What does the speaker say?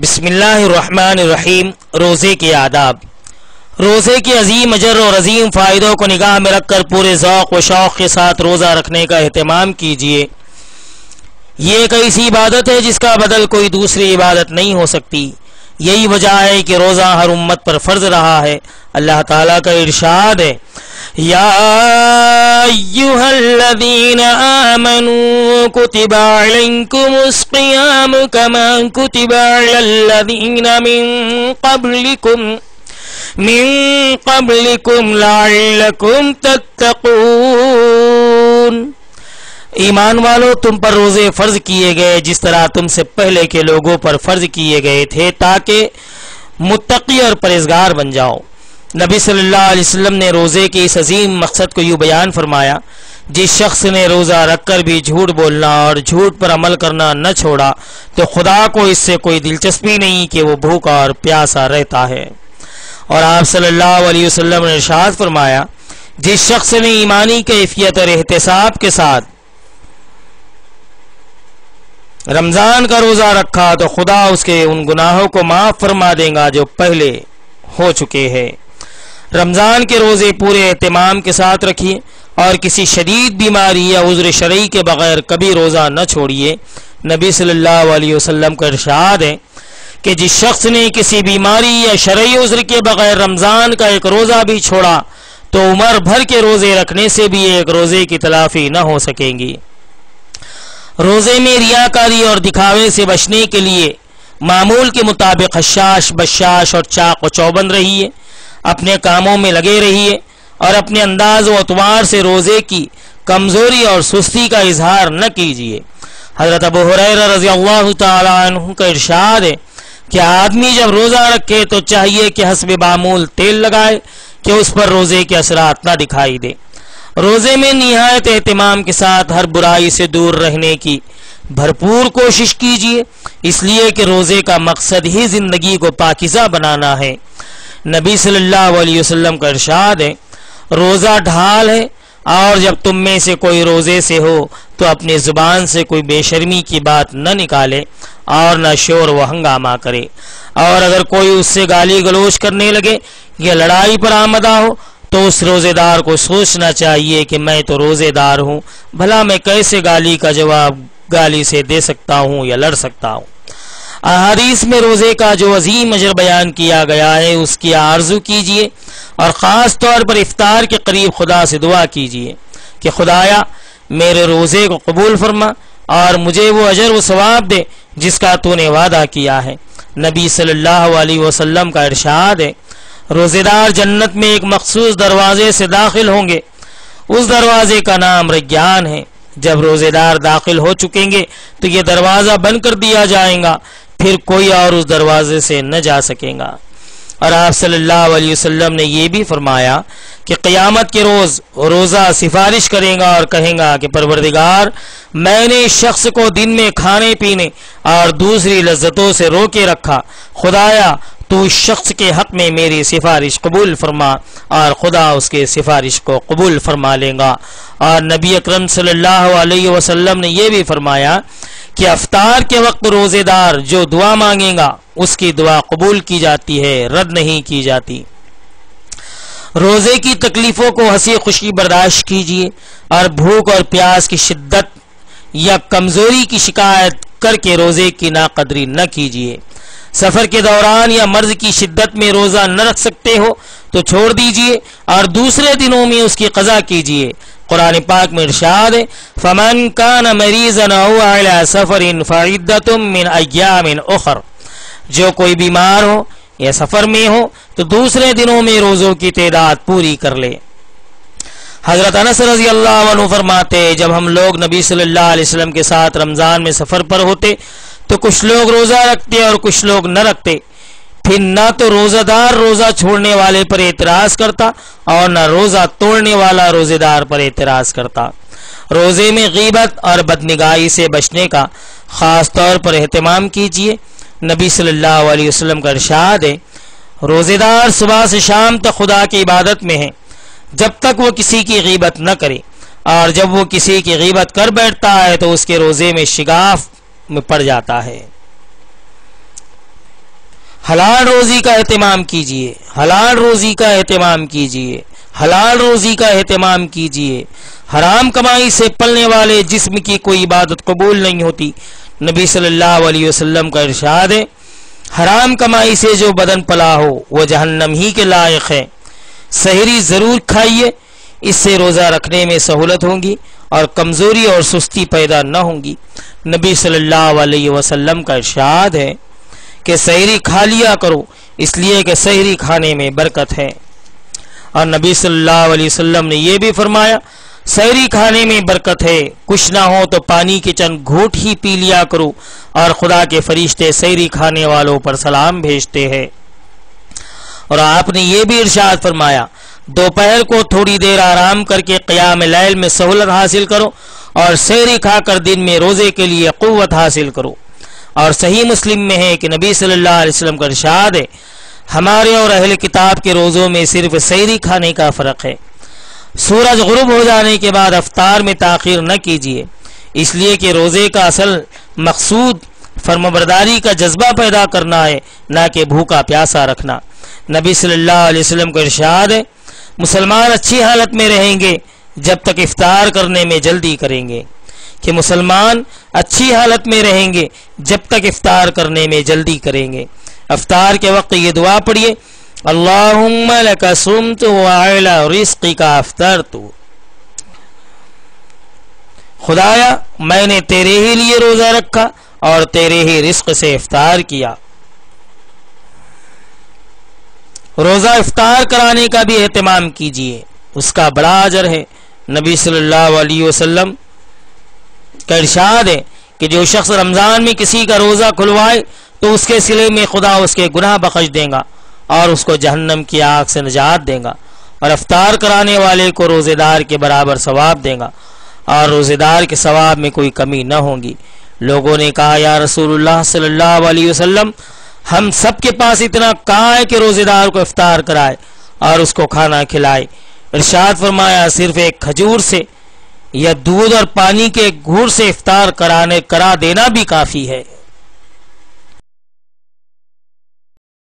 بسم اللہ الرحمن الرحیم۔ روزے کے آداب۔ روزے کے عظیم اجر اور عظیم فائدوں کو نگاہ میں رکھ کر پورے ذوق و شوق کے ساتھ روزہ رکھنے کا اہتمام کیجیے۔ یہ ایک ایسی عبادت ہے جس کا بدل کوئی دوسری عبادت نہیں ہو سکتی۔ یہی وجہ ہے کہ روزہ ہر امت پر فرض رہا ہے۔ اللہ تعالیٰ کا ارشاد ہے، یا ایھا الذین آمنوا کتب علیکم الصیام کما کتب علی الذین من قبلکم لعلکم تتقون۔ ایمان والو، تم پر روزے فرض کیے گئے جس طرح تم سے پہلے کے لوگوں پر فرض کیے گئے تھے تاکہ متقی اور پرہیزگار بن جاؤ۔ نبی صلی اللہ علیہ وسلم نے روزے کے اس عظیم مقصد کو یوں بیان فرمایا، جس شخص نے روزہ رکھ کر بھی جھوٹ بولنا اور جھوٹ پر عمل کرنا نہ چھوڑا تو خدا کو اس سے کوئی دلچسپی نہیں کہ وہ بھوکا اور پیاسا رہتا ہے۔ اور آپ صلی اللہ علیہ وسلم نے ارشاد فرمایا، جس شخص نے ایمانی کیفیت اور احتساب کے ساتھ رمضان کا روزہ رکھا تو خدا اس کے ان گناہوں کو معاف فرما دے گا جو پہلے ہو چکے ہیں۔ رمضان کے روزے پورے اہتمام کے ساتھ رکھیے اور کسی شدید بیماری یا عذر شرعی کے بغیر کبھی روزہ نہ چھوڑیے۔ نبی صلی اللہ علیہ وسلم کا ارشاد ہے کہ جس شخص نے کسی بیماری یا شرعی عذر کے بغیر رمضان کا ایک روزہ بھی چھوڑا تو عمر بھر کے روزے رکھنے سے بھی ایک روزے کی تلافی نہ ہو سکیں گی۔ روزے میں ریاکاری اور دکھاوے سے بچنے کے لیے معمول کے مطابق حشاش بشاش اور چاق و چوبند رہیے، اپنے کاموں میں لگے رہیے اور اپنے انداز و اطوار سے روزے کی کمزوری اور سستی کا اظہار نہ کیجیے۔ حضرت ابو ہریرہ رضی اللہ تعالی عنہ کا ارشاد ہے کہ آدمی جب روزہ رکھے تو چاہیے کہ حسب معمول تیل لگائے کہ اس پر روزے کے اثرات نہ دکھائی دے۔ روزے میں نہایت اہتمام کے ساتھ ہر برائی سے دور رہنے کی بھرپور کوشش کیجیے، اس لیے کہ روزے کا مقصد ہی زندگی کو پاکیزہ بنانا ہے۔ نبی صلی اللہ علیہ وسلم کا ارشاد ہے، روزہ ڈھال ہے اور جب تم میں سے کوئی روزے سے ہو تو اپنی زبان سے کوئی بے شرمی کی بات نہ نکالے اور نہ شور و ہنگامہ کرے، اور اگر کوئی اس سے گالی گلوچ کرنے لگے یا لڑائی پر آمدہ ہو تو اس روزے دار کو سوچنا چاہیے کہ میں تو روزے دار ہوں، بھلا میں کیسے گالی کا جواب گالی سے دے سکتا ہوں یا لڑ سکتا ہوں۔ احادیث میں روزے کا جو عظیم اجر بیان کیا گیا ہے اس کی آرزو کیجیے اور خاص طور پر افطار کے قریب خدا سے دعا کیجیے کہ خدایا میرے روزے کو قبول فرما اور مجھے وہ اجر و ثواب دے جس کا تو نے وعدہ کیا ہے۔ نبی صلی اللہ علیہ وسلم کا ارشاد ہے، روزے دار جنت میں ایک مخصوص دروازے سے داخل ہوں گے، اس دروازے کا نام ریان ہے۔ جب روزے دار داخل ہو چکیں گے تو یہ دروازہ بند کر دیا جائے گا، پھر کوئی اور اس دروازے سے نہ جا سکے گا۔ اور آپ صلی اللہ علیہ وسلم نے یہ بھی فرمایا کہ قیامت کے روز روزہ سفارش کرے گا اور کہے گا کہ پروردگار، میں نے اس شخص کو دن میں کھانے پینے اور دوسری لذتوں سے روکے رکھا، خدایا تو اس شخص کے حق میں میری سفارش قبول فرما، اور خدا اس کے سفارش کو قبول فرما لے گا۔ اور نبی اکرم صلی اللہ علیہ وسلم نے یہ بھی فرمایا کہ افطار کے وقت روزے دار جو دعا مانگے گا اس کی دعا قبول کی جاتی ہے، رد نہیں کی جاتی۔ روزے کی تکلیفوں کو ہنسی خوشی برداشت کیجیے اور بھوک اور پیاس کی شدت یا کمزوری کی شکایت کر کے روزے کی ناقدری نہ کیجیے۔ سفر کے دوران یا مرض کی شدت میں روزہ نہ رکھ سکتے ہو تو چھوڑ دیجیے اور دوسرے دنوں میں اس کی قضا کیجیے۔ قرآن پاک میں ارشاد ہے، فَمَنْ كَانَ مَرِيضًا أَوْ عَلَى سَفَرٍ فَعِدَّةٌ مِّنْ أَيَّامٍ أُخَرَ، جو کوئی بیمار ہو یا سفر میں ہو تو دوسرے دنوں میں روزوں کی تعداد پوری کر لے۔ حضرت انس رضی اللہ عنہ فرماتے، جب ہم لوگ نبی صلی اللہ علیہ وسلم کے ساتھ رمضان میں سفر پر ہوتے تو کچھ لوگ روزہ رکھتے اور کچھ لوگ نہ رکھتے، پھر نہ تو روزہ دار روزہ چھوڑنے والے پر اعتراض کرتا اور نہ روزہ توڑنے والا روزے دار پر اعتراض کرتا۔ روزے میں غیبت اور بدنگاہی سے بچنے کا خاص طور پر اہتمام کیجیے۔ نبی صلی اللہ علیہ وسلم کا ارشاد ہے، روزے دار صبح سے شام تک خدا کی عبادت میں ہے جب تک وہ کسی کی غیبت نہ کرے، اور جب وہ کسی کی غیبت کر بیٹھتا ہے تو اس کے روزے میں شگاف میں پڑ جاتا ہے۔ حلال روزی کا اہتمام کیجئے، حلال روزی کا اہتمام کیجئے، حلال روزی کا اہتمام کیجئے۔ حرام کمائی سے پلنے والے جسم کی کوئی عبادت قبول نہیں ہوتی۔ نبی صلی اللہ علیہ وسلم کا ارشاد ہے، حرام کمائی سے جو بدن پلا ہو وہ جہنم ہی کے لائق ہے۔ سحری ضرور کھائیے، اس سے روزہ رکھنے میں سہولت ہوگی اور کمزوری اور سستی پیدا نہ ہوگی۔ نبی صلی اللہ علیہ وسلم کا ارشاد ہے کہ سحری کھا لیا کرو، اس لیے کہ سحری کھانے میں برکت ہے۔ اور نبی صلی اللہ علیہ وسلم نے یہ بھی فرمایا، سحری کھانے میں برکت ہے، کچھ نہ ہو تو پانی کے چند گھونٹ ہی پی لیا کرو، اور خدا کے فرشتے سحری کھانے والوں پر سلام بھیجتے ہیں۔ اور آپ نے یہ بھی ارشاد فرمایا، دوپہر کو تھوڑی دیر آرام کر کے قیام لیل میں سہولت حاصل کرو، اور سحری کھا کر دن میں روزے کے لیے قوت حاصل کرو۔ اور صحیح مسلم میں ہے کہ نبی صلی اللہ علیہ وسلم کا ارشاد ہے، ہمارے اور اہل کتاب کے روزوں میں صرف سحری کھانے کا فرق ہے۔ سورج غروب ہو جانے کے بعد افطار میں تاخیر نہ کیجیے، اس لیے کہ روزے کا اصل مقصود فرمانبرداری کا جذبہ پیدا کرنا ہے، نہ کہ بھوکا پیاسا رکھنا۔ نبی صلی اللہ علیہ وسلم کا ارشاد ہے، مسلمان اچھی حالت میں رہیں گے جب تک افطار کرنے میں جلدی کریں گے، کہ مسلمان اچھی حالت میں رہیں گے جب تک افطار کرنے میں جلدی کریں گے۔ افطار کے وقت یہ دعا پڑھیے، اللہم لک صمت وعلی رزقک افطرت، خدایا میں نے تیرے ہی لیے روزہ رکھا اور تیرے ہی رزق سے افطار کیا۔ روزہ افطار کرانے کا بھی اہتمام کیجیے، اس کا بڑا اجر ہے۔ نبی صلی اللہ علیہ وسلم کا ارشاد ہے کہ جو شخص رمضان میں کسی کا روزہ کھلوائے تو اس کے صلے میں خدا اس کے گناہ بخش دے گا اور اس کو جہنم کی آگ سے نجات دے گا، اور افطار کرانے والے کو روزے دار کے برابر ثواب دے گا، اور روزے دار کے ثواب میں کوئی کمی نہ ہوگی۔ لوگوں نے کہا، یا رسول اللہ صلی اللہ علیہ وسلم، ہم سب کے پاس اتنا کہاں ہے کہ روزے دار کو افطار کرائے اور اس کو کھانا کھلائے؟ ارشاد فرمایا، صرف ایک کھجور سے یا دودھ اور پانی کے گھونٹ سے افطار کرا دینا بھی کافی ہے۔